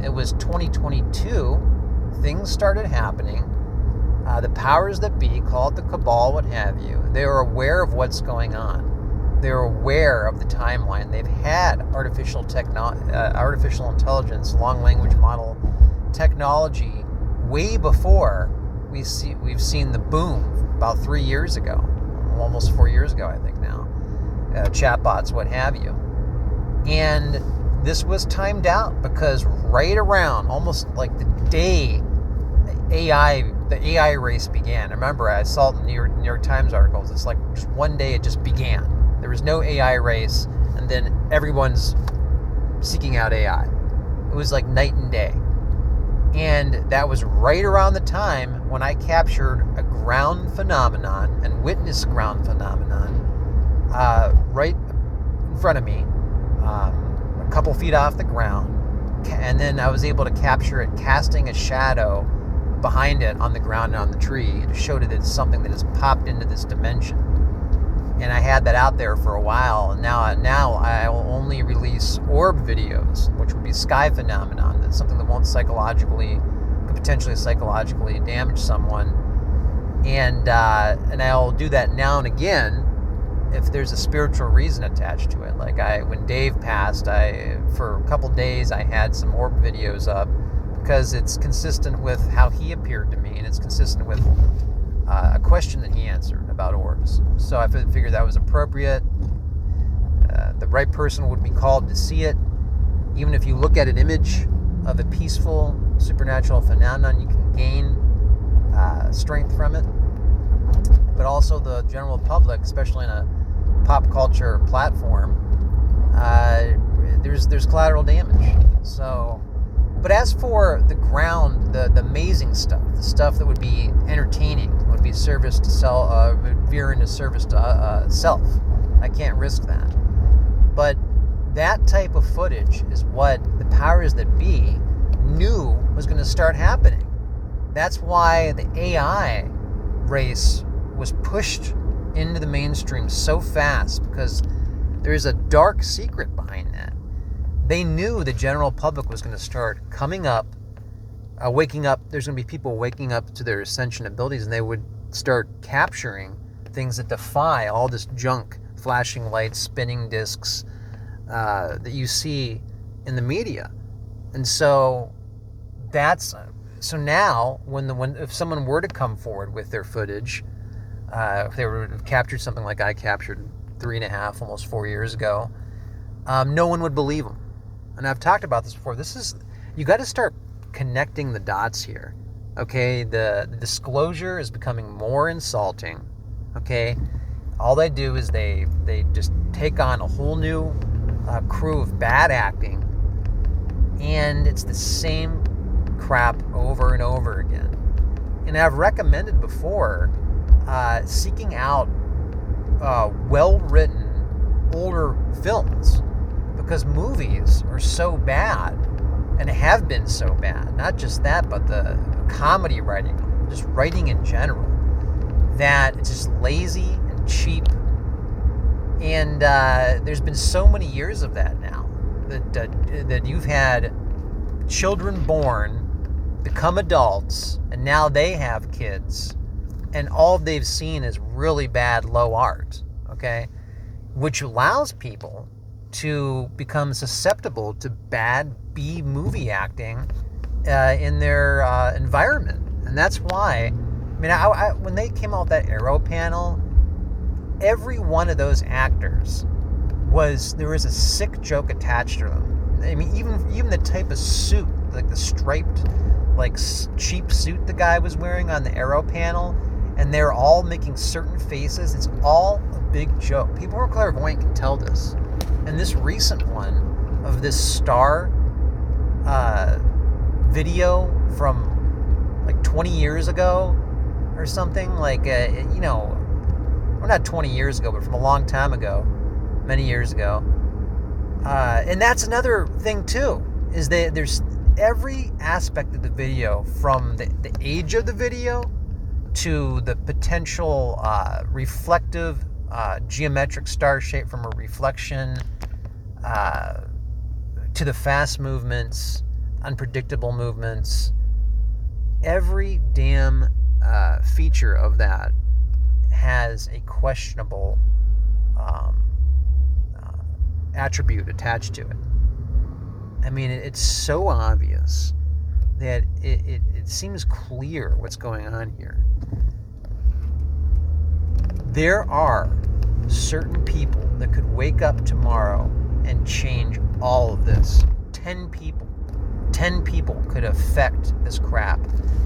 it was 2022, things started happening. The powers that be, call it the cabal, what have you, they are aware of what's going on. They're aware of the timeline. They've had artificial intelligence, long language model technology way before we've seen the boom about 3 years ago, almost 4 years ago, I think now. Chatbots, what have you. And this was timed out because right around almost like the day the AI race began. Remember, I saw it in the New York Times articles. It's like just one day it just began. There was no AI race, and then everyone's seeking out AI. It was like night and day. And that was right around the time when I captured a ground phenomenon and witnessed ground phenomenon right in front of me, a couple feet off the ground. And then I was able to capture it casting a shadow behind it on the ground and on the tree. It showed it as something that has popped into this dimension. And I had that out there for a while, and now I will only release orb videos, which would be sky phenomenon. That's something that won't could potentially psychologically damage someone. And I'll do that now and again if there's a spiritual reason attached to it. Like when Dave passed, for a couple days I had some orb videos up because it's consistent with how he appeared to me, and it's consistent with a question that he answered about orbs. So I figured that was appropriate. The right person would be called to see it. Even if you look at an image of a peaceful supernatural phenomenon, you can gain strength from it. But also the general public, especially in a pop culture platform, there's collateral damage. So, but as for the ground, the amazing stuff, the stuff that would be entertaining, would be service to veer into service to self, I can't risk that. But that type of footage is what the powers that be knew was going to start happening. That's why the AI race was pushed into the mainstream so fast, because there's a dark secret behind that. They knew the general public was going to start coming up, waking up. There's going to be people waking up to their ascension abilities, and they would start capturing things that defy all this junk, flashing lights, spinning discs that you see in the media. And so now if someone were to come forward with their footage, if they were to have captured something like I captured 3.5, almost 4 years ago, no one would believe them. And I've talked about this before. You got to start connecting the dots here. Okay, the disclosure is becoming more insulting. Okay, all they do is they just take on a whole new crew of bad acting, and it's the same crap over and over again. And I've recommended before seeking out well-written older films, because movies are so bad and have been so bad. Not just that, but the comedy writing, just writing in general, that it's just lazy and cheap. And there's been so many years of that now that you've had children born, become adults, and now they have kids, and all they've seen is really bad low art, okay? Which allows people to become susceptible to bad B movie acting in their environment. And that's why, I when they came out with that Arrow panel, every one of those actors there was a sick joke attached to them. I mean, even the type of suit, like the striped, like cheap suit the guy was wearing on the Arrow panel, and they're all making certain faces. It's all a big joke. People who are clairvoyant can tell this. And this recent one of this Star video from like 20 years ago or something, like, well, not 20 years ago, but from a long time ago, many years ago. And that's another thing too, is that there's every aspect of the video, from the age of the video to the potential reflective geometric star shape from a reflection, to the fast movements, unpredictable movements. Every damn feature of that has a questionable attribute attached to it. I mean, it's so obvious that it seems clear what's going on here. There are certain people that could wake up tomorrow and change all of this. 10 people. 10 people could affect this crap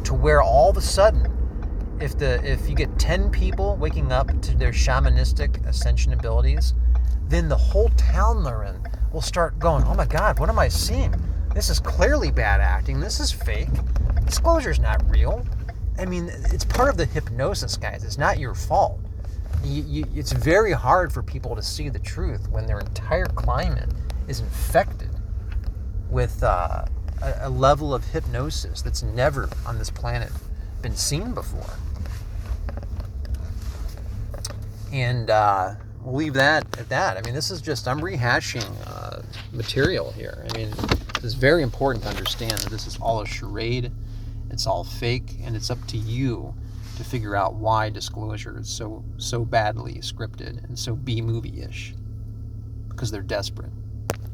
to where all of a sudden, if you get 10 people waking up to their shamanistic ascension abilities, then the whole town they're in will start going, oh my God, what am I seeing? This is clearly bad acting. This is fake. Disclosure's not real. I mean, it's part of the hypnosis, guys. It's not your fault. It's very hard for people to see the truth when their entire climate is infected with a level of hypnosis that's never on this planet been seen before. And we'll leave that at that. I mean, this is just, I'm rehashing material here. I mean, it's very important to understand that this is all a charade, it's all fake, and it's up to you to figure out why Disclosure is so badly scripted and so B-movie-ish, because they're desperate.